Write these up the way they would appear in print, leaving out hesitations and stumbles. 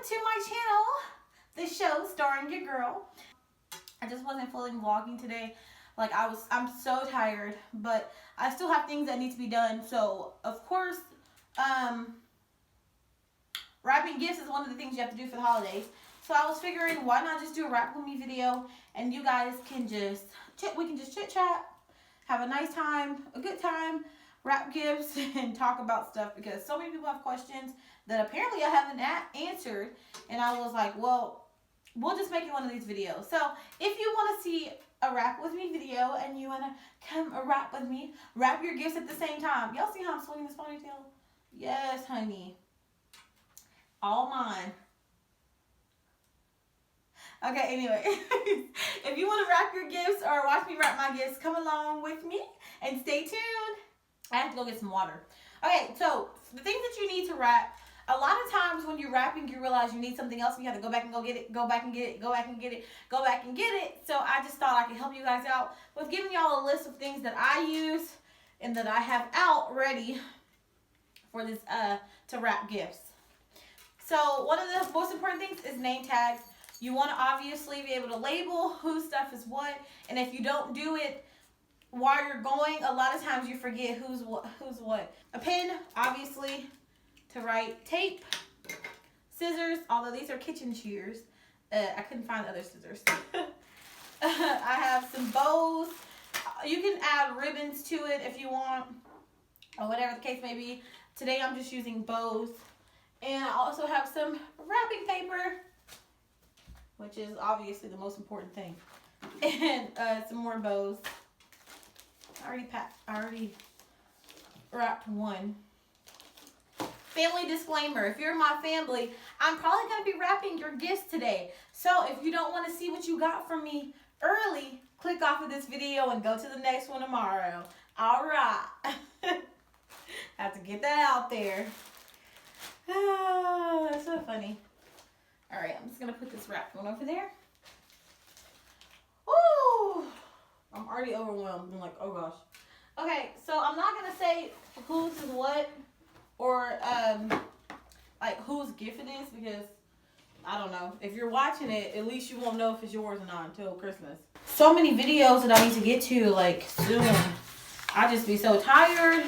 to my channel, the show starring your girl. I just wasn't feeling vlogging today. Like I'm so tired, but I still have things that need to be done. So of course, wrapping gifts is one of the things you have to do for the holidays. So I was figuring, why not just do a wrap with me video, and you guys can just we can just chit chat, have a nice time, a good time, wrap gifts, and talk about stuff, because so many people have questions that apparently I haven't answered, and I was like, well, we'll just make it one of these videos. So if you want to see a wrap with me video and you want to come wrap with me, wrap your gifts at the same time. Y'all see how I'm swinging this ponytail? Yes, honey. All mine. Okay, anyway, if you want to wrap your gifts or watch me wrap my gifts, come along with me and stay tuned. I have to go get some water. Okay, so the things that you need to wrap, a lot of times when you're wrapping, you realize you need something else, and you have to go back and go get it, go back and get it, go back and get it, go back and get it. So I just thought I could help you guys out with giving y'all a list of things that I use and that I have out ready for this to wrap gifts. So one of the most important things is name tags. You want to obviously be able to label whose stuff is what, and if you don't do it while you're going, a lot of times you forget who's what. A pen, obviously, to write. Tape, scissors, although these are kitchen shears. I couldn't find other scissors. I have some bows. You can add ribbons to it if you want, or whatever the case may be. Today I'm just using bows. And I also have some wrapping paper, which is obviously the most important thing. And some more bows. I already wrapped one. Family disclaimer: if you're my family, I'm probably going to be wrapping your gifts today. So if you don't want to see what you got from me early, click off of this video and go to the next one tomorrow. All right. Have to get that out there. Oh, that's so funny. All right, I'm just going to put this wrapped one over there. Woo! I'm already overwhelmed. I'm like, oh gosh. Okay, so I'm not going to say whose is what, or like whose gift it is, because I don't know. If you're watching it, at least you won't know if it's yours or not until Christmas. So many videos that I need to get to, like, soon. I just be so tired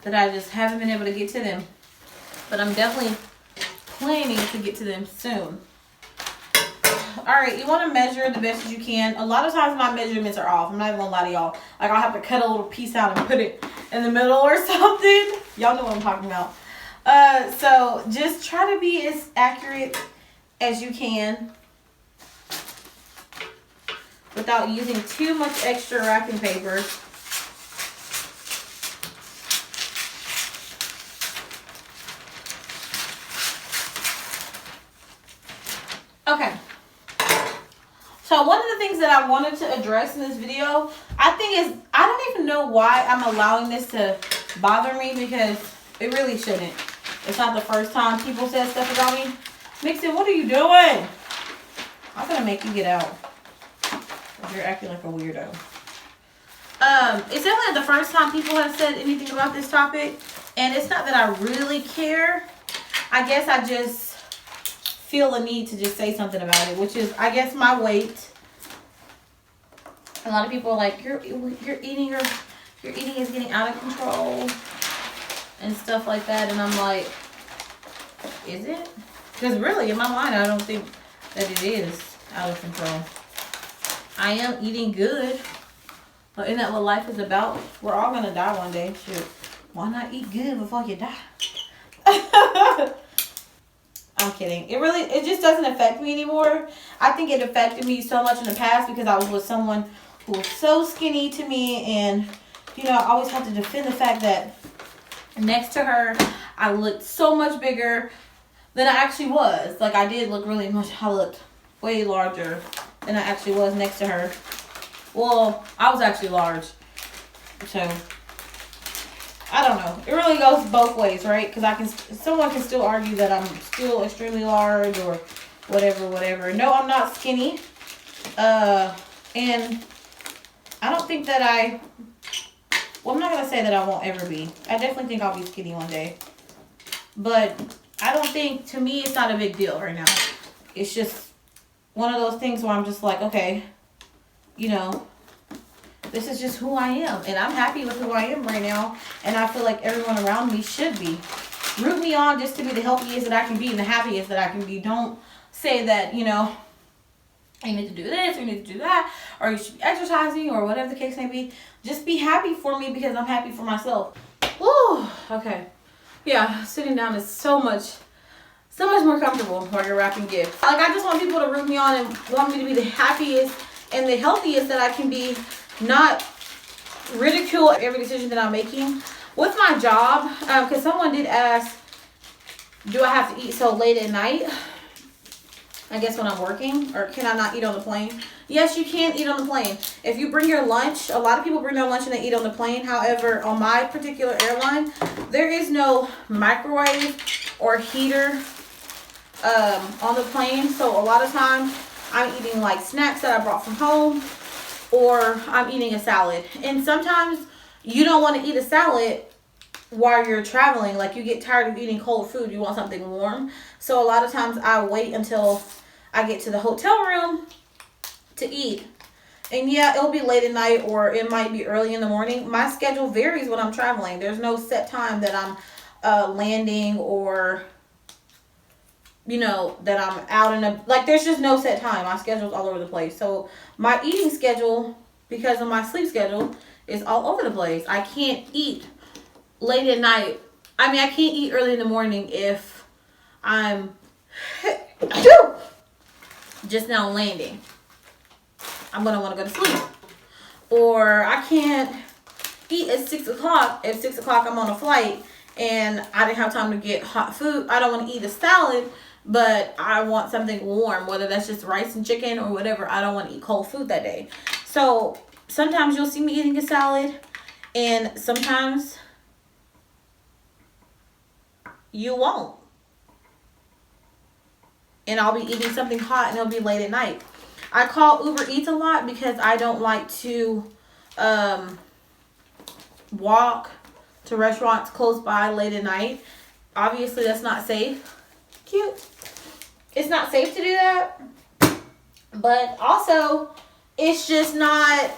that I just haven't been able to get to them. But I'm definitely planning to get to them soon. Alright, you want to measure the best as you can. A lot of times my measurements are off. I'm not even going to lie to y'all. Like, I'll have to cut a little piece out and put it in the middle or something. Y'all know what I'm talking about. So just try to be as accurate as you can without using too much extra wrapping paper. Okay. So one of the things that I wanted to address in this video, I don't even know why I'm allowing this to bother me, because it really shouldn't. It's not the first time people said stuff about me. Mixon, what are you doing? I'm gonna make you get out. You're acting like a weirdo. It's definitely the first time people have said anything about this topic, and it's not that I really care. I guess I just feel a need to just say something about it, which is, I guess, my weight. A lot of people are like, your eating is getting out of control and stuff like that, and I'm like, is it? Because really, in my mind, I don't think that it is out of control. I am eating good, but isn't that what life is about? We're all gonna die one day. Shoot, why not eat good before you die? I'm kidding. It just doesn't affect me anymore. I think it affected me so much in the past because I was with someone who was so skinny to me, and you know, I always have to defend the fact that next to her, I looked so much bigger than I actually was. Like, I did look really much, I looked way larger than I actually was next to her. Well, I was actually large. So, I don't know. It really goes both ways, right? Because someone can still argue that I'm still extremely large or whatever. No, I'm not skinny. And I don't think that well, I'm not going to say that I won't ever be. I definitely think I'll be skinny one day. But I don't think, to me, it's not a big deal right now. It's just one of those things where I'm just like, okay, you know, this is just who I am. And I'm happy with who I am right now. And I feel like everyone around me should be. Root me on just to be the healthiest that I can be and the happiest that I can be. Don't say that, you know, you need to do this, or you need to do that, or you should be exercising, or whatever the case may be. Just be happy for me because I'm happy for myself. Woo! Okay. Yeah, sitting down is so much more comfortable while you're wrapping gifts. Like, I just want people to root me on and want me to be the happiest and the healthiest that I can be, not ridicule every decision that I'm making. With my job, because someone did ask, do I have to eat so late at night? I guess when I'm working, or can I not eat on the plane? Yes, you can eat on the plane. If you bring your lunch, a lot of people bring their lunch and they eat on the plane. However, on my particular airline, there is no microwave or heater on the plane. So a lot of times I'm eating like snacks that I brought from home, or I'm eating a salad. And sometimes you don't want to eat a salad while you're traveling. Like, you get tired of eating cold food. You want something warm. So a lot of times I wait until I get to the hotel room to eat. And yeah, it'll be late at night, or it might be early in the morning. My schedule varies when I'm traveling. There's no set time that I'm landing, or, you know, that I'm out in a, like, there's just no set time. My schedule's all over the place. So my eating schedule, because of my sleep schedule, is all over the place. I can't eat late at night. I mean, I can't eat early in the morning if I'm just now landing. I'm going to want to go to sleep. Or I can't eat at 6 o'clock. At 6 o'clock, I'm on a flight and I didn't have time to get hot food. I don't want to eat a salad, but I want something warm, whether that's just rice and chicken or whatever. I don't want to eat cold food that day. So sometimes you'll see me eating a salad, and sometimes you won't. And I'll be eating something hot and it'll be late at night. I call Uber Eats a lot because I don't like to walk to restaurants close by late at night. Obviously, that's not safe. Cute. It's not safe to do that. But also, it's just not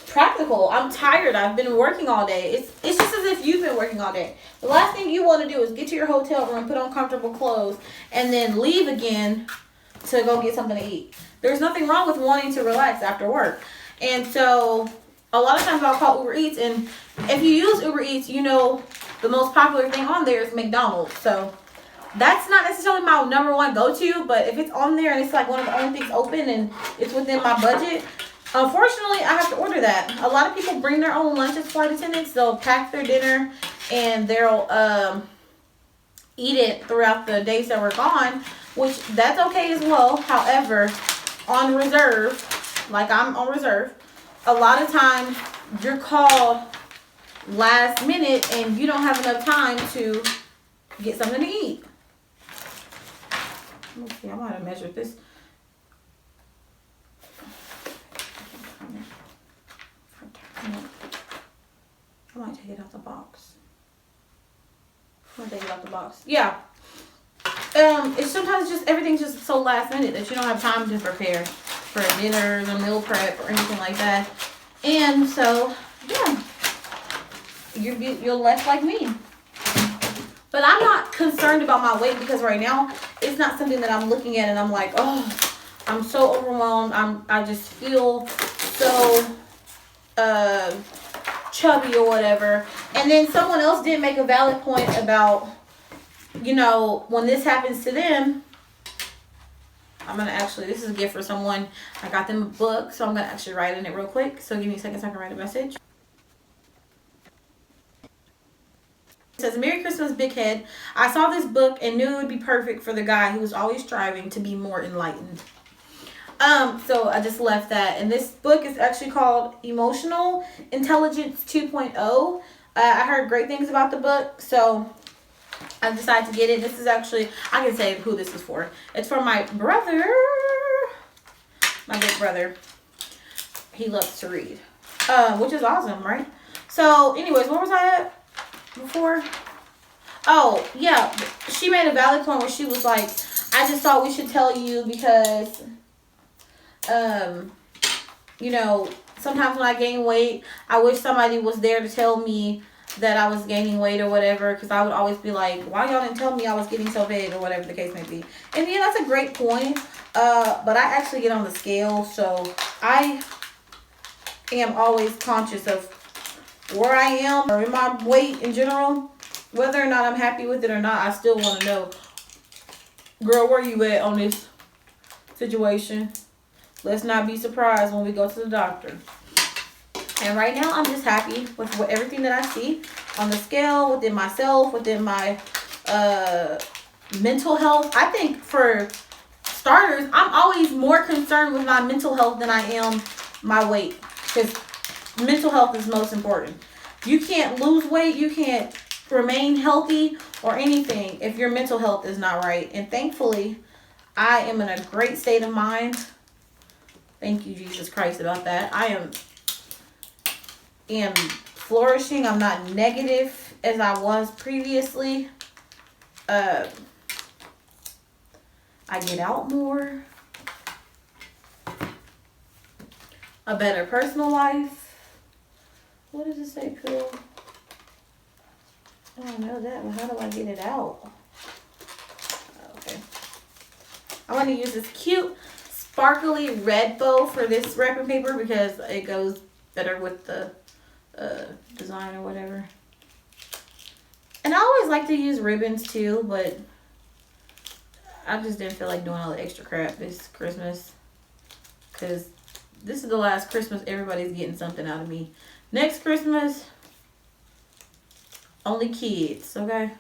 practical. I'm tired. I've been working all day. It's just as if you've been working all day. The last thing you want to do is get to your hotel room, put on comfortable clothes, and then leave again to go get something to eat. There's nothing wrong with wanting to relax after work. And so a lot of times I'll call Uber Eats, and if you use Uber Eats, you know the most popular thing on there is McDonald's. So that's not necessarily my number one go-to, but if it's on there and it's like one of the only things open and it's within my budget, unfortunately, I have to order that. A lot of people bring their own lunch as flight attendants. They'll pack their dinner and they'll eat it throughout the days that we're gone, which that's okay as well. However, on reserve, like I'm on reserve, a lot of times you're called last minute and you don't have enough time to get something to eat. Let me see, I might have measured this. I might take it out the box. I'm gonna take it out the box. Yeah. It's sometimes just everything's just so last minute that you don't have time to prepare for a dinner, a meal prep, or anything like that. And so, yeah, you're left like me. But I'm not concerned about my weight because right now it's not something that I'm looking at and I'm like, oh, I'm so overwhelmed. I just feel so chubby or whatever. And then someone else did make a valid point about, you know, when this happens to them, I'm gonna actually, this is a gift for someone. I got them a book, so I'm gonna actually write in it real quick. So give me a second so I can write a message. It says, Merry Christmas, Big Head. I saw this book and knew it would be perfect for the guy who was always striving to be more enlightened. So I just left that. And this book is actually called Emotional Intelligence 2.0. I heard great things about the book, so I decided to get it. This is actually, I can say who this is for. It's for my brother, my big brother. He loves to read, which is awesome, right? So anyways, where was I at before? Oh, yeah. She made a valid point where she was like, I just thought we should tell you because, you know, sometimes when I gain weight, I wish somebody was there to tell me that I was gaining weight or whatever, because I would always be like, why y'all didn't tell me I was getting so big or whatever the case may be. And yeah, that's a great point. But I actually get on the scale, so I am always conscious of where I am or in my weight in general. Whether or not I'm happy with it or not, I still want to know, girl, where you at on this situation? Let's not be surprised when we go to the doctor. And right now, I'm just happy with everything that I see on the scale, within myself, within my mental health. I think for starters, I'm always more concerned with my mental health than I am my weight. Because mental health is most important. You can't lose weight. You can't remain healthy or anything if your mental health is not right. And thankfully, I am in a great state of mind. Thank you, Jesus Christ, about that. I am flourishing. I'm not negative as I was previously. I get out more. A better personal life. What does it say, pill? I don't know that, but how do I get it out? Okay. I want to use this cute, sparkly red bow for this wrapping paper because it goes better with the design or whatever. And I always like to use ribbons too, but I just didn't feel like doing all the extra crap this Christmas. Because this is the last Christmas everybody's getting something out of me. Next Christmas, only kids, okay?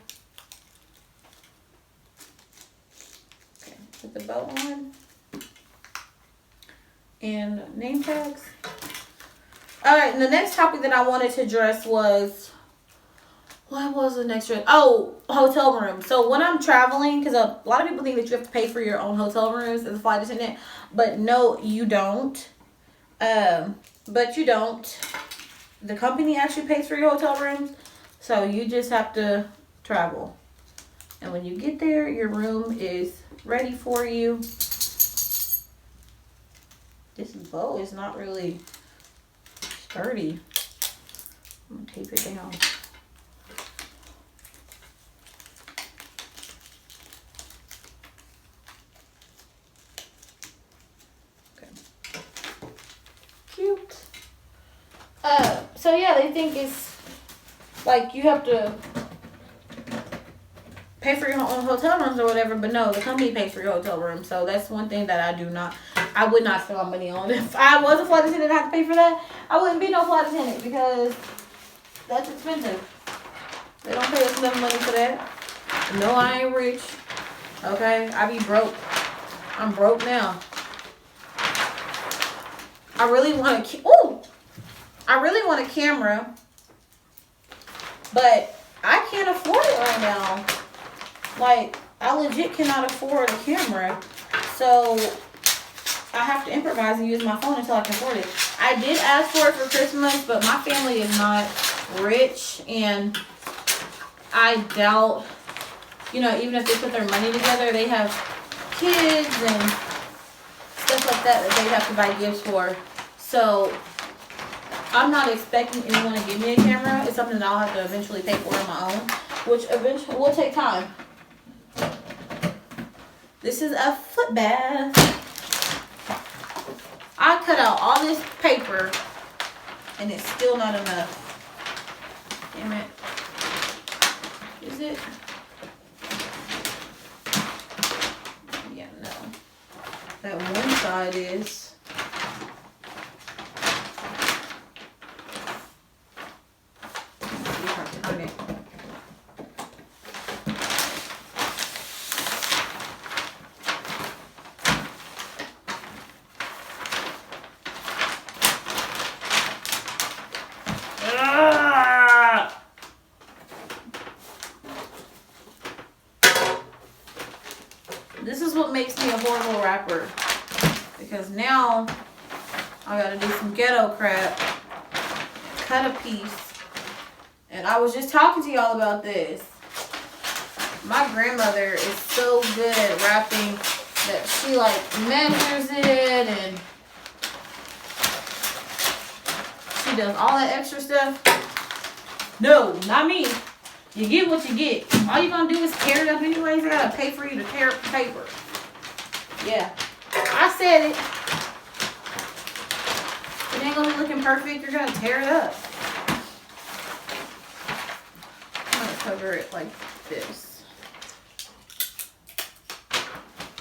Okay, put the bow on. And name tags. Alright, and the next topic that I wanted to address was, what was the next one? Oh, hotel room. So when I'm traveling, because a lot of people think that you have to pay for your own hotel rooms as a flight attendant, but no, you don't. But you don't. The company actually pays for your hotel rooms, so you just have to travel. And when you get there, your room is ready for you. This bow is not really sturdy. I'm gonna tape it down. Cute. So yeah, they think it's like you have to pay for your own hotel rooms or whatever, but no, the company pays for your hotel room. So that's one thing that I would not spend my money on. If I was a flight attendant and I had to pay for that, I wouldn't be no flight attendant because that's expensive. They don't pay us enough money for that. No, I ain't rich. Okay, I be broke. I'm broke now. I really want a camera, but I can't afford it right now. Like, I legit cannot afford a camera, so I have to improvise and use my phone until I can afford it. I did ask for it for Christmas, but my family is not rich, and I doubt, even if they put their money together, they have kids and stuff like that they have to buy gifts for. So I'm not expecting anyone to give me a camera. It's something that I'll have to eventually pay for on my own, which eventually will take time. This is a foot bath. I cut out all this paper and it's still not enough. Damn it. Is it? Yeah, no. That one side is. This is what makes me a horrible rapper, because now I gotta do some ghetto crap, cut a piece, and I was just talking to y'all about this. my grandmother is so good at wrapping that she like measures it and she does all that extra stuff. No, not me. You get what you get. All you're gonna do is tear it up anyways. I gotta pay for you to tear up the paper. Yeah, I said it. It ain't gonna be looking perfect. You're gonna tear it up. I'm gonna cover it like this.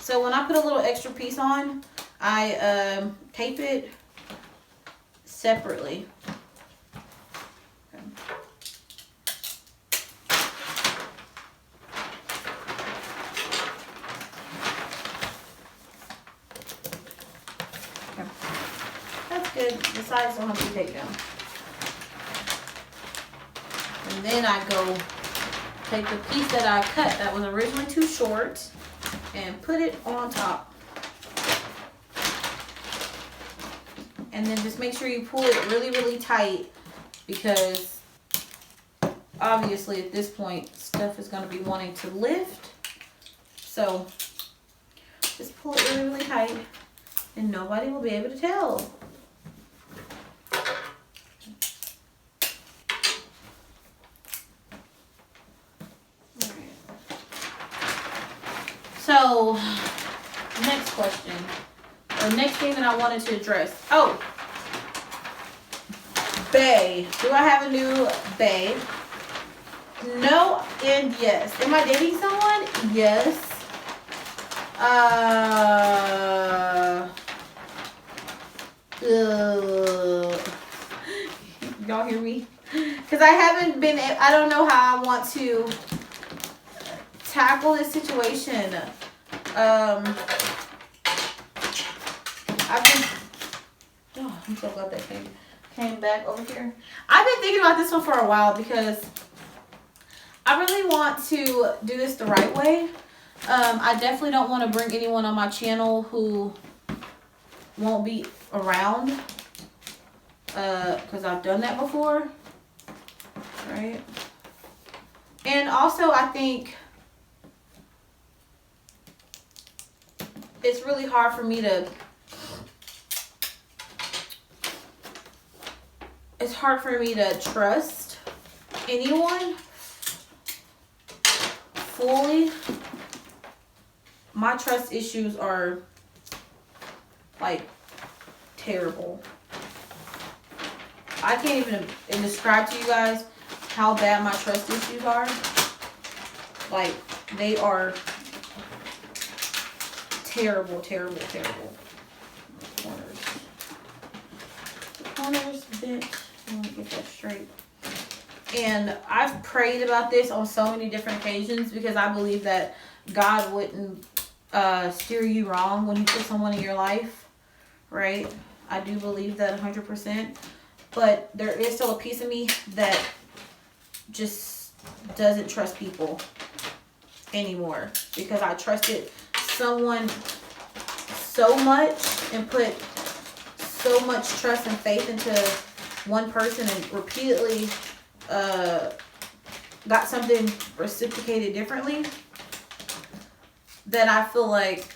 So when I put a little extra piece on, I tape it separately. Okay. That's good. The sides don't have to be taped down. And then I go take the piece that I cut that was originally too short and put it on top. And then just make sure you pull it really, really tight because obviously at this point stuff is going to be wanting to lift. So just pull it really, really tight and nobody will be able to tell. So, next question, or next thing that I wanted to address. Oh, bae. Do I have a new bae? No and yes. Am I dating someone? Yes. Y'all hear me? Because I haven't been, I don't know how I want to tackle this situation. I'm so glad that came back over here. I've been thinking about this one for a while because I really want to do this the right way. I definitely don't want to bring anyone on my channel who won't be around because I've done that before, right? And also I think it's really hard for me to, trust anyone fully. My trust issues are like terrible. I can't even describe to you guys how bad my trust issues are. Like, they are terrible, terrible, terrible. Corners, bitch. Let me get that straight. And I've prayed about this on so many different occasions because I believe that God wouldn't steer you wrong when He put someone in your life, right? I do believe that 100%. But there is still a piece of me that just doesn't trust people anymore because I trusted someone so much and put so much trust and faith into one person and repeatedly got something reciprocated differently that I feel like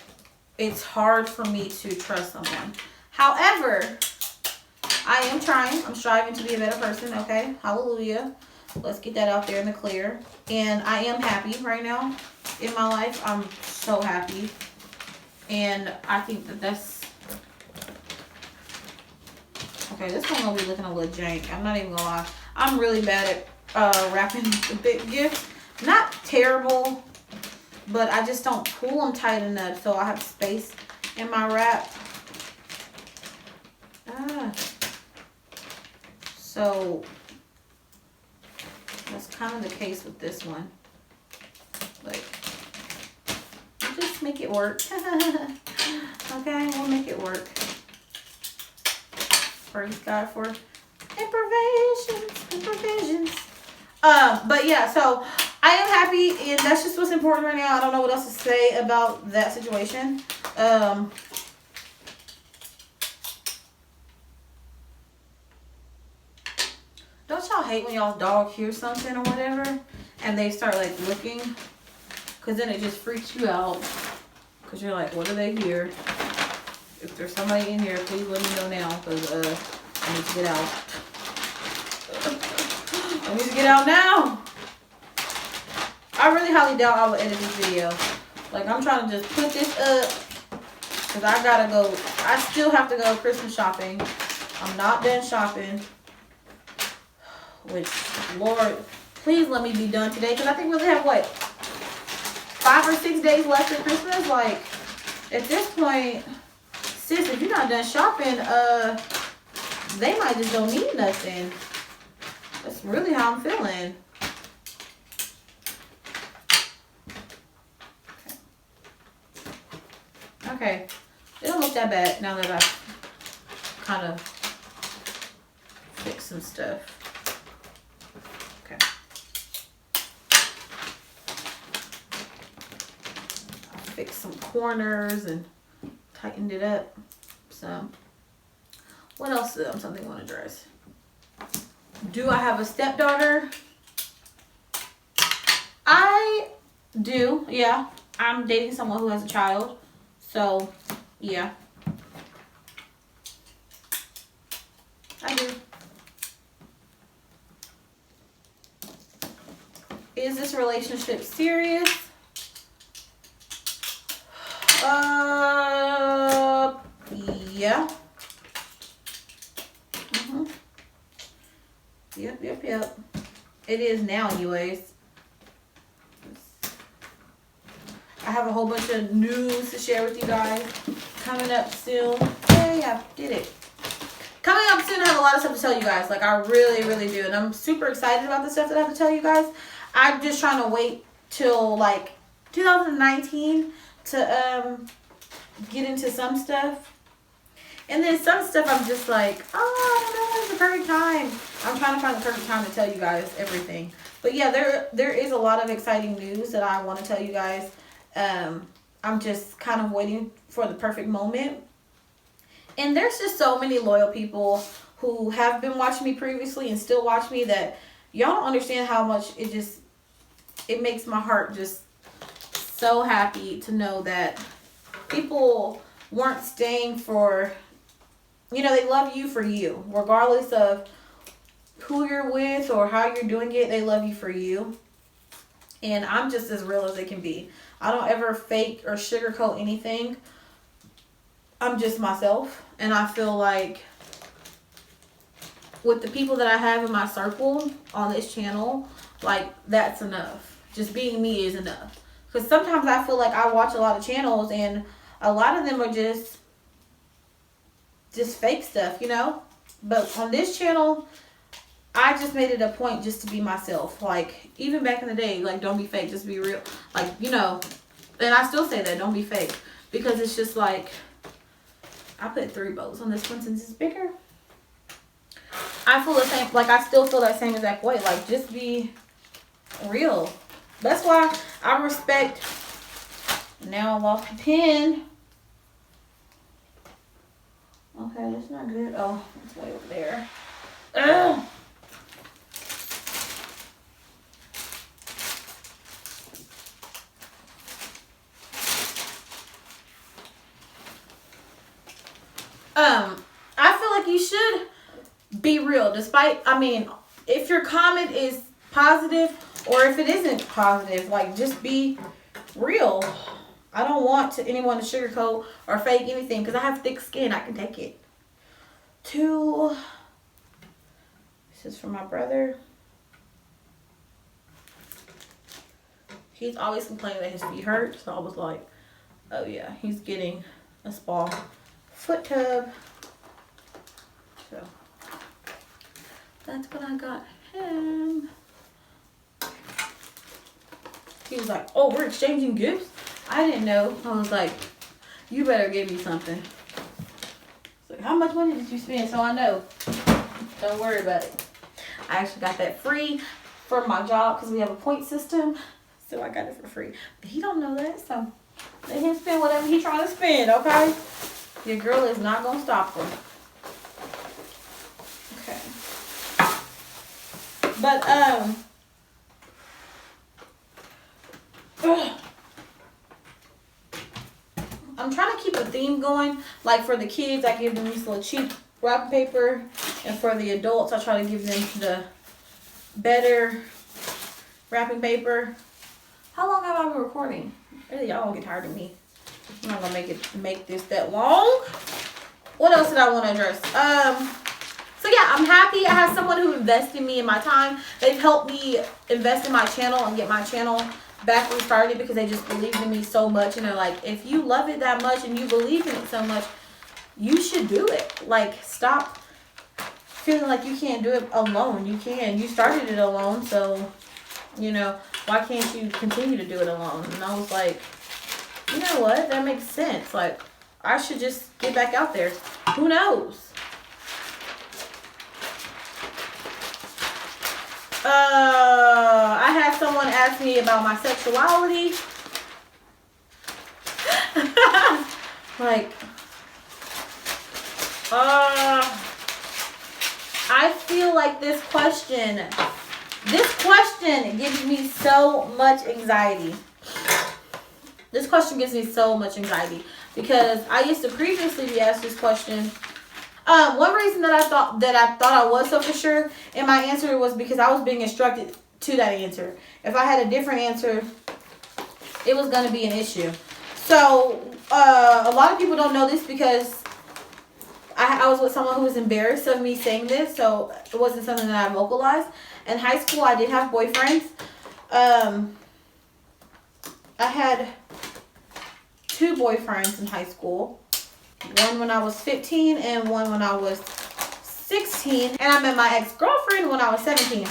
it's hard for me to trust someone. However, I am trying. I'm striving to be a better person, okay? Hallelujah. Let's get that out there in the clear. And I am happy right now in my life. I'm so happy. And I think that that's... Okay, this one's gonna be looking a little jank. I'm not even gonna lie. I'm really bad at wrapping the big gifts. Not terrible, but I just don't pull them tight enough so I have space in my wrap. So that's kind of the case with this one. Like, just make it work. Okay, we'll make it work. Praise God for improvisions. But yeah, so I am happy, and that's just what's important right now. I don't know what else to say about that situation. Don't y'all hate when y'all's dog hears something or whatever and they start like looking? Because then it just freaks you out. Because you're like, what are they here? If there's somebody in here, please let me know now. Because I need to get out. I need to get out now. I really highly doubt I will edit this video. Like, I'm trying to just put this up. Because I gotta go. I still have to go Christmas shopping. I'm not done shopping. Which, Lord, please let me be done today. Because I think we only have, what, 5 or 6 days left of Christmas? Like, at this point, sis, if you're not done shopping, they might just don't need nothing. That's really how I'm feeling. Okay. It don't look that bad now that I've kind of fixed some stuff. Okay. I fixed some corners and tightened it up. So, what else is something I want to address? Do I have a stepdaughter? I do, yeah. I'm dating someone who has a child. So, yeah. I do. Is this relationship serious? Yeah. Yep. It is now anyways. I have a whole bunch of news to share with you guys coming up soon. Hey, I did it. Coming up soon, I have a lot of stuff to tell you guys. Like, I really, really do. And I'm super excited about the stuff that I have to tell you guys. I'm just trying to wait till, like, 2019 to get into some stuff. And then some stuff I'm just like, oh, I don't know, it's the perfect time. I'm trying to find the perfect time to tell you guys everything. But yeah, there is a lot of exciting news that I want to tell you guys. I'm just kind of waiting for the perfect moment. And there's just so many loyal people who have been watching me previously and still watch me that y'all don't understand how much it makes my heart just so happy to know that people weren't staying for, they love you for you. Regardless of who you're with or how you're doing it, they love you for you. And I'm just as real as it can be. I don't ever fake or sugarcoat anything. I'm just myself. And I feel like with the people that I have in my circle on this channel, like, that's enough. Just being me is enough. Because sometimes I feel like I watch a lot of channels and a lot of them are just fake stuff, But on this channel, I just made it a point just to be myself. Like, even back in the day, like, don't be fake, just be real. Like, and I still say that, don't be fake. Because it's just like, I put 3 bows on this one since it's bigger. I feel the same, like, I still feel that same exact way. Like, just be real. That's why I respect, now I lost the pen. Okay, that's not good. Oh, it's way over there. Ugh. I feel like you should be real, despite, if your comment is positive or if it isn't positive, like, just be real. I don't want anyone to sugarcoat or fake anything because I have thick skin. I can take it. 2. This is for my brother. He's always complaining that his feet hurt. So I was like, oh yeah, he's getting a spa foot tub. So that's what I got him. He was like, oh, we're exchanging gifts? I didn't know. I was like, you better give me something. So how much money did you spend? So I know. Don't worry about it. I actually got that free for my job because we have a point system. So I got it for free. But he don't know that. So let him spend whatever he's trying to spend, okay? Your girl is not going to stop him. Okay. But, I'm trying to keep a theme going. Like for the kids, I give them this little cheap wrapping paper, and for the adults, I try to give them the better wrapping paper. How long have I been recording? Really, y'all don't get tired of me. I'm not gonna make this that long. What else did I want to address? So yeah, I'm happy. I have someone who invested in me and my time. They've helped me invest in my channel and get my channel back restarted because they just believed in me so much. And they're like, if you love it that much and you believe in it so much, you should do it. Like, stop feeling like you can't do it alone. You can. You started it alone, so, you know, why can't you continue to do it alone? And I was like, you know what? That makes sense. Like, I should just get back out there. Who knows? I had someone ask me about my sexuality. Like, I feel like this question gives me so much anxiety. This question gives me so much anxiety because I used to previously be asked this question. One reason that I thought I was so for sure in my answer was because I was being instructed to that answer. If I had a different answer, it was going to be an issue. So, a lot of people don't know this because I was with someone who was embarrassed of me saying this, so it wasn't something that I vocalized. In high school, I did have boyfriends. I had 2 boyfriends in high school. One when I was 15 and one when I was 16. And I met my ex-girlfriend when I was 17.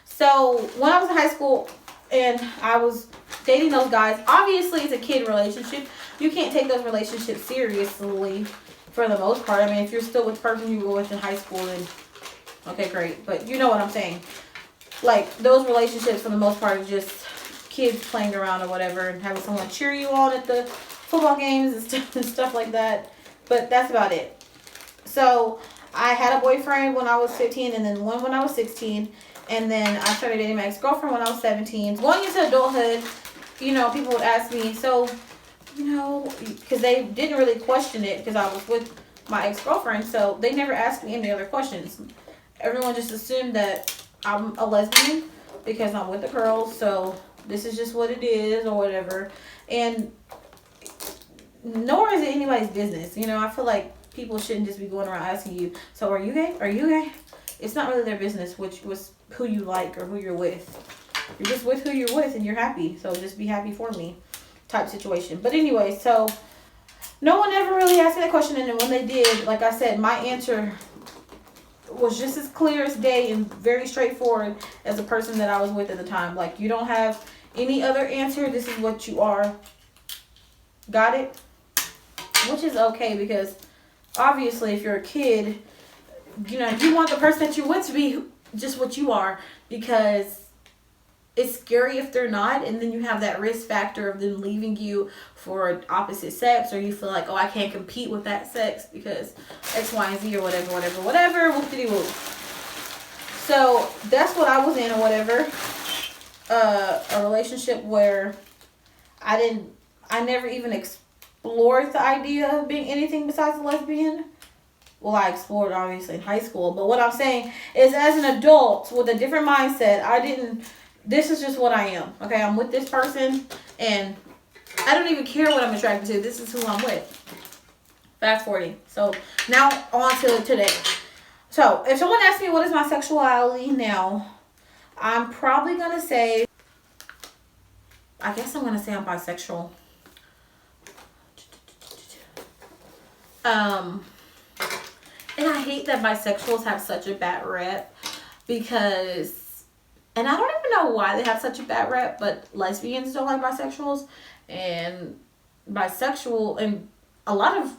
So when I was in high school and I was dating those guys, obviously it's a kid relationship. You can't take those relationships seriously for the most part. I mean, if you're still with the person you were with in high school, then okay, great. But you know what I'm saying. Like, those relationships for the most part are just kids playing around or whatever and having someone cheer you on at the football games and stuff like that, but that's about it. So I had a boyfriend when I was 15 and then one when I was 16, and then I started dating my ex-girlfriend when I was 17. Going into adulthood, you know, people would ask me, so, you know, because they didn't really question it because I was with my ex-girlfriend, so they never asked me any other questions. Everyone just assumed that I'm a lesbian because I'm with the girls, so this is just what it is or whatever. And nor is it anybody's business. You know, I feel like people shouldn't just be going around asking you, so are you gay? Are you gay? It's not really their business which was who you like or who you're with. You're just with who you're with and you're happy. So just be happy for me type situation. But anyway, so no one ever really asked me that question. And then when they did, like I said, my answer was just as clear as day and very straightforward as the person that I was with at the time. Like, you don't have any other answer. This is what you are. Got it? Which is okay because obviously if you're a kid, you know, you want the person that you're with to be just what you are because it's scary if they're not, and then you have that risk factor of them leaving you for opposite sex, or you feel like, oh, I can't compete with that sex because X, Y, and Z or whatever, whoop-de-doo. So that's what I was in or whatever. A relationship where I never even explored the idea of being anything besides a lesbian. Well, I explored obviously in high school, but what I'm saying is as an adult with a different mindset, this is just what I am. Okay, I'm with this person and I don't even care what I'm attracted to. This is who I'm with. Fast forwarding. So now on to today. So if someone asks me what is my sexuality now, I'm probably going to say, I guess I'm going to say I'm bisexual. And I hate that bisexuals have such a bad rep because, and I don't even know why they have such a bad rep, but lesbians don't like bisexuals, and bisexual, and a lot of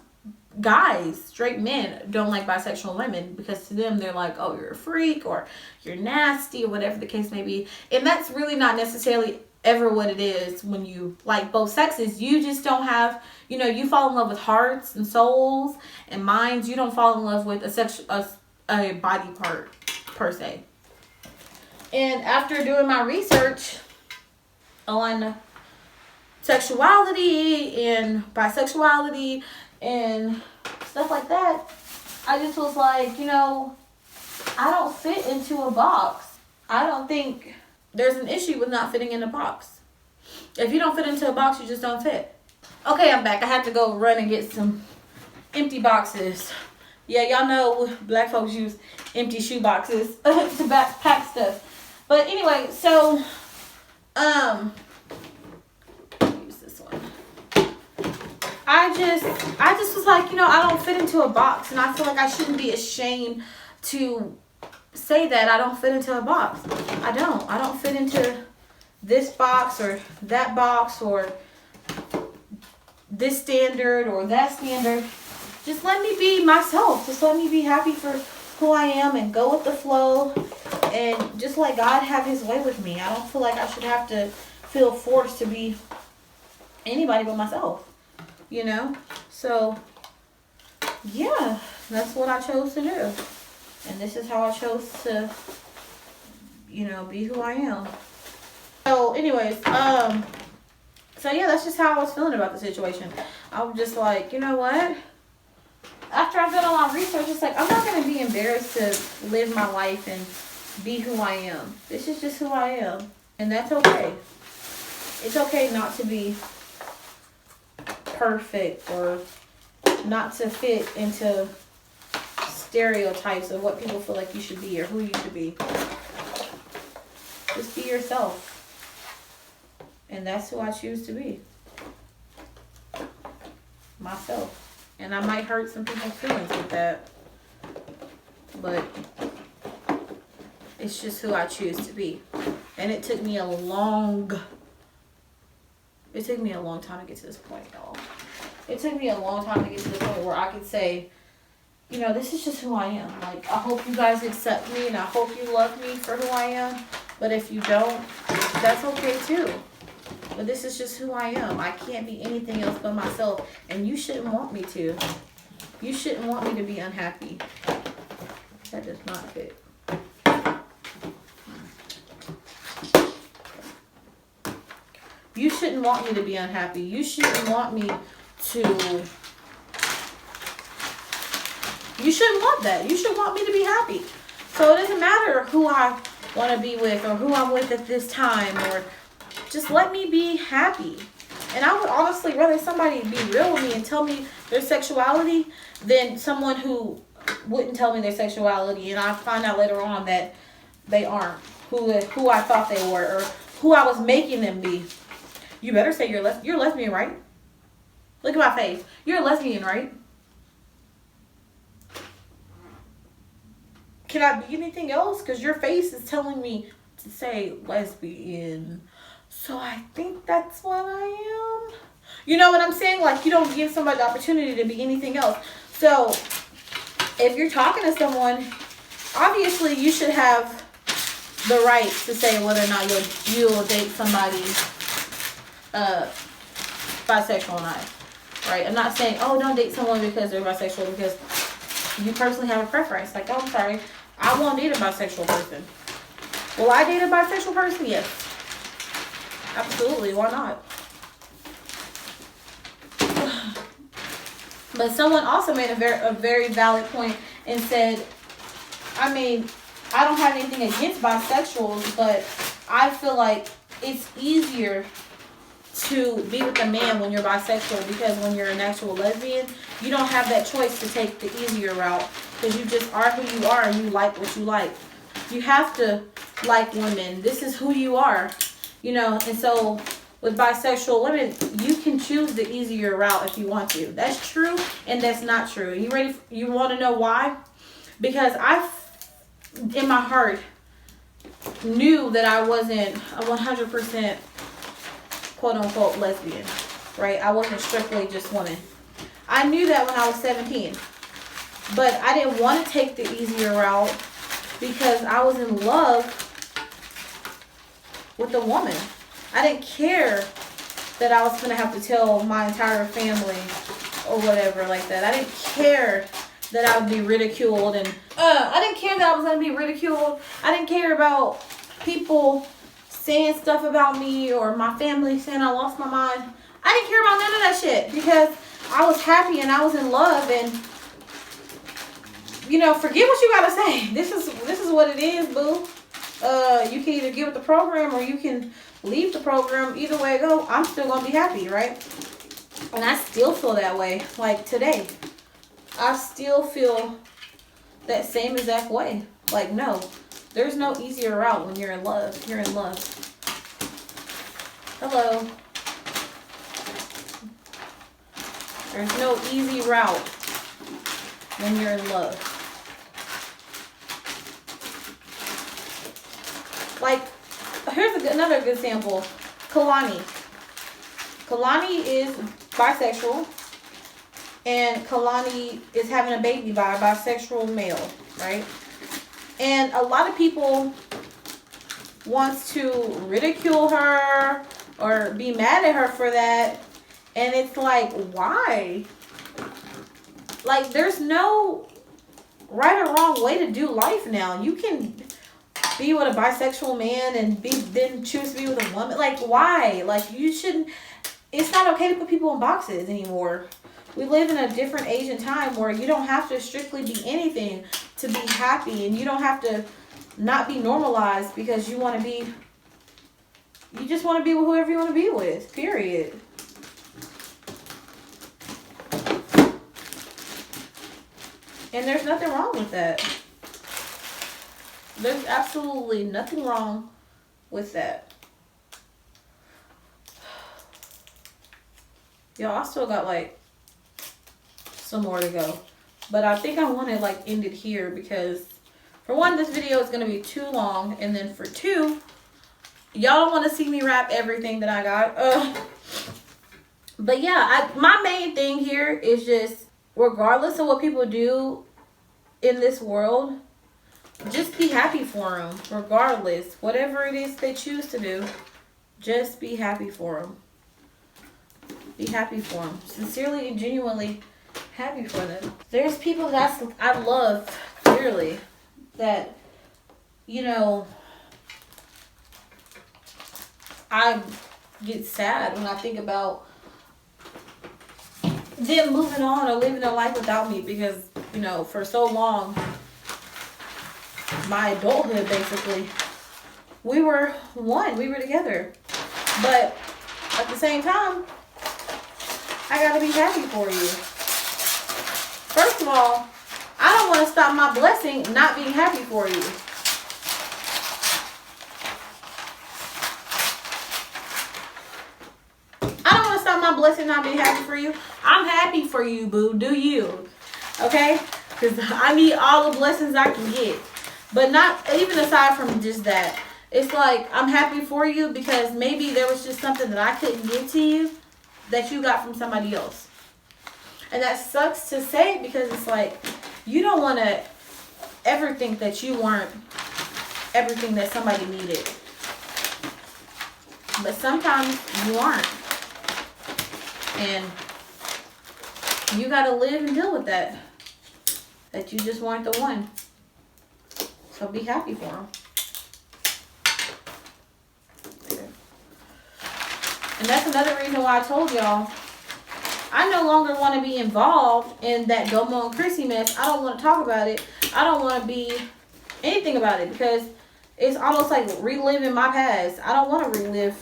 guys, straight men, don't like bisexual women because to them they're like, oh, you're a freak or you're nasty or whatever the case may be. And that's really not necessarily ever what it is when you like both sexes. You just don't have, you know, you fall in love with hearts and souls and minds. You don't fall in love with a body part per se. And after doing my research on sexuality and bisexuality and stuff like that, I just was like, you know, I don't fit into a box. I don't think there's an issue with not fitting in a box. If you don't fit into a box, you just don't fit. Okay, I'm back. I had to go run and get some empty boxes. Yeah, y'all know black folks use empty shoe boxes to pack stuff. But anyway, so use this one. I just was like, you know, I don't fit into a box, and I feel like I shouldn't be ashamed to say that I don't fit into a box. I don't fit into this box or that box or this standard or that standard. Just let me be myself. Just let me be happy for who I am and go with the flow and just let God have his way with me. I don't feel like I should have to feel forced to be anybody but myself, you know? So, yeah, that's what I chose to do. And this is how I chose to, you know, be who I am. So, anyways, so yeah, that's just how I was feeling about the situation. I was just like, you know what? After I've done all my research, it's like, I'm not going to be embarrassed to live my life and be who I am. This is just who I am. And that's okay. It's okay not to be perfect or not to fit into stereotypes of what people feel like you should be or who you should be. Just be yourself. And that's who I choose to be. Myself. And I might hurt some people's feelings with that. But it's just who I choose to be. And it took me a long time to get to this point, y'all. It took me a long time to get to the point where I could say, you know, this is just who I am. Like, I hope you guys accept me and I hope you love me for who I am. But if you don't, that's okay too. But this is just who I am. I can't be anything else but myself. And you shouldn't want me to. You shouldn't want me to be unhappy. That does not fit. You shouldn't want me to be unhappy. You shouldn't want me to... You shouldn't want that. You should want me to be happy. So it doesn't matter who I want to be with or who I'm with at this time, or just let me be happy. And I would honestly rather somebody be real with me and tell me their sexuality than someone who wouldn't tell me their sexuality and I find out later on that they aren't who I thought they were or who I was making them be. You better say you're lesbian, right? Look at my face. You're a lesbian, right? Can I be anything else? Because your face is telling me to say lesbian. So I think that's what I am. You know what I'm saying? Like, you don't give somebody the opportunity to be anything else. So if you're talking to someone, obviously you should have the right to say whether or not you'll date somebody bisexual or not. Right? I'm not saying, oh, don't date someone because they're bisexual, because you personally have a preference. Like, oh, I'm sorry, I won't date a bisexual person. Will I date a bisexual person? Yes. Absolutely. Why not? But someone also made a very valid point and said, I mean, I don't have anything against bisexuals, but I feel like it's easier to be with a man when you're bisexual, because when you're an actual lesbian, you don't have that choice to take the easier route, because you just are who you are and you like what you like. You have to like women. This is who you are, you know. And so with bisexual women, you can choose the easier route if you want to. That's true and that's not true. You ready? You want to know why? Because I, in my heart, knew that I wasn't a 100% quote-unquote lesbian, right? I wasn't strictly just women. I knew that when I was 17, but I didn't want to take the easier route because I was in love with a woman. I didn't care that I was going to have to tell my entire family or whatever like that. I didn't care that I would be ridiculed, and I didn't care that I was going to be ridiculed. I didn't care about people saying stuff about me or my family saying I lost my mind. I didn't care about none of that shit because I was happy and I was in love. And you know, forget what you gotta say. This is what it is, boo. You can either get with the program or you can leave the program. Either way it go, I'm still gonna be happy, right? And I still feel that way. Like today, I still feel that same exact way. Like, no, there's no easier route when you're in love. You're in love. Hello. There's no easy route when you're in love. Like, here's another good example. Kalani. Kalani is bisexual. And Kalani is having a baby by a bisexual male, right? And a lot of people wants to ridicule her or be mad at her for that. And it's like, why? Like, there's no right or wrong way to do life now. You can be with a bisexual man and then choose to be with a woman. Like, why? Like, you shouldn't. It's not okay to put people in boxes anymore. We live in a different age and time where you don't have to strictly be anything to be happy, and you don't have to not be normalized because you want to be. You just want to be with whoever you want to be with. Period. And there's nothing wrong with that. There's absolutely nothing wrong with that. Y'all, I still got like some more to go. But I think I want to like end it here because for one, this video is going to be too long. And then for two, y'all don't want to see me wrap everything that I got. But yeah, my main thing here is just, regardless of what people do in this world, just be happy for them. Regardless, whatever it is they choose to do, just be happy for them. Be happy for them. Sincerely and genuinely happy for them. There's people that I love, clearly, that, you know, I get sad when I think about them moving on or living their life without me because, you know, for so long, my adulthood basically, we were one, we were together. But at the same time, I gotta be happy for you. First of all, I don't want to stop my blessing not being happy for you. I don't want to stop my blessing not being happy for you. I'm happy for you, boo. Do you? Okay? Because I need all the blessings I can get. But not even aside from just that. It's like I'm happy for you because maybe there was just something that I couldn't give to you that you got from somebody else. And that sucks to say because it's like you don't want to ever think that you weren't everything that somebody needed. But sometimes you aren't. And you got to live and deal with that. That you just weren't the one. So be happy for them. And that's another reason why I told y'all, I no longer want to be involved in that Domo and Chrissy mess. I don't want to talk about it. I don't want to be anything about it because it's almost like reliving my past. I don't want to relive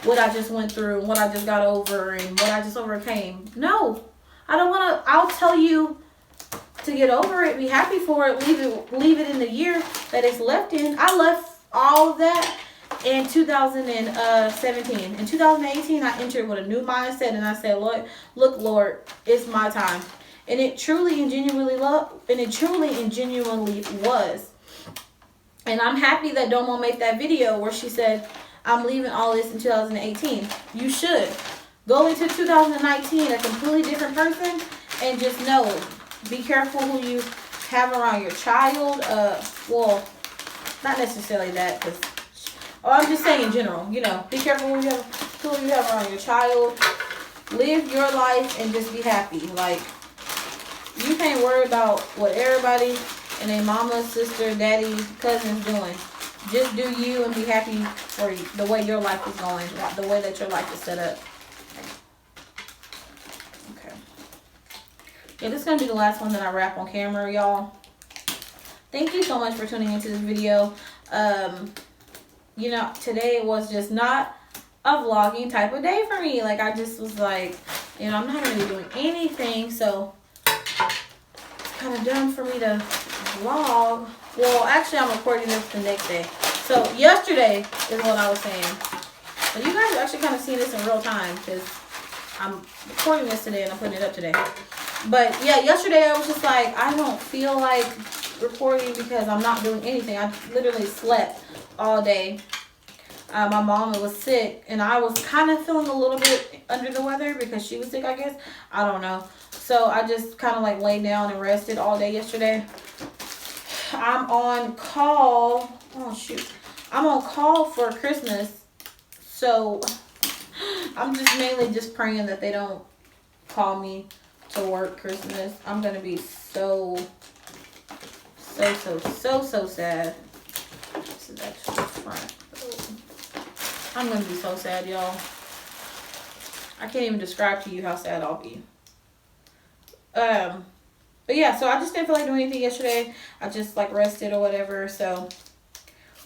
what I just went through and what I just got over and what I just overcame. No, I don't want to. I'll tell you to get over it, be happy for it, leave it in the year that it's left in. I left all of that in 2017. In 2018, I entered with a new mindset and I said, Lord, look, Lord, it's my time. And it truly and genuinely was. And I'm happy that Domo made that video where she said, I'm leaving all this in 2018. You should. Go into 2019 a completely different person and just know, be careful who you have around your child. Well, not necessarily that, because I'm just saying in general, you know, be careful who you have around your child. Live your life and just be happy. Like, you can't worry about what everybody and their mama, sister, daddy, cousin's doing. just do you and be happy for the way your life is going, the way that your life is set up. Okay. Yeah, this is going to be the last one that I wrap on camera, y'all. Thank you so much for tuning into this video. You know, today was just not a vlogging type of day for me. Like, I just was like, you know, I'm not going to be doing anything, so it's kind of dumb for me to vlog. Well, actually, I'm recording this the next day. So, yesterday is what I was saying. But you guys are actually kind of seeing this in real time because I'm recording this today and I'm putting it up today. But, yeah, yesterday I was just like, I don't feel like recording because I'm not doing anything. I literally slept all day. My mom was sick and I was kind of feeling a little bit under the weather because she was sick, I guess. I don't know. So I just kind of like laid down and rested all day yesterday. I'm on call. Oh shoot. I'm on call for Christmas. So I'm just mainly just praying that they don't call me to work Christmas. I'm going to be so sad. This is actually the front. I'm going to be so sad, y'all. I can't even describe to you how sad I'll be. But yeah, so I just didn't feel like doing anything yesterday. I just like rested or whatever. So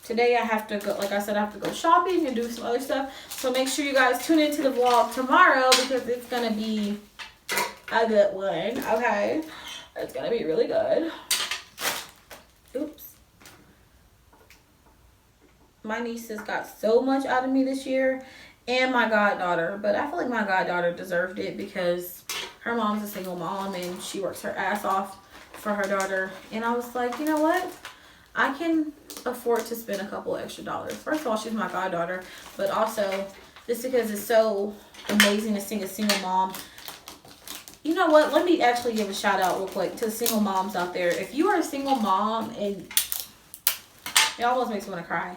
today I have to go, like I said, I have to go shopping and do some other stuff. So make sure you guys tune into the vlog tomorrow because it's going to be a good one. Okay. It's going to be really good. Oops. My nieces got so much out of me this year, and my goddaughter, but I feel like my goddaughter deserved it because her mom's a single mom and she works her ass off for her daughter. And I was like, you know what? I can afford to spend a couple extra dollars. First of all, she's my goddaughter, but also just because it's so amazing to see a single mom. You know what? Let me actually give a shout out real quick to single moms out there. If you are a single mom, and it almost makes me want to cry.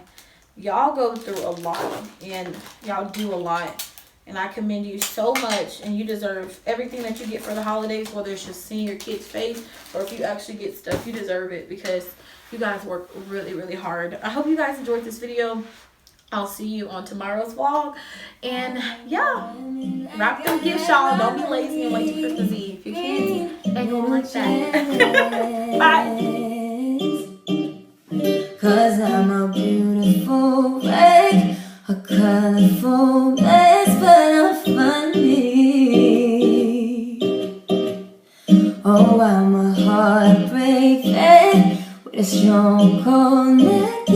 Y'all go through a lot and y'all do a lot, and I commend you so much, and you deserve everything that you get for the holidays, whether it's just seeing your kid's face or if you actually get stuff. You deserve it because you guys work really, really hard. I hope you guys enjoyed this video. I'll see you on tomorrow's vlog, and yeah, wrap them gifts, y'all. Don't be lazy and wait till Christmas Eve. Your kids ain't gonna like that. Bye. 'Cause I'm a beautiful wreck, a colorful mess, but I'm funny. Oh, I'm a heartbreak wreck with a strong cold neck.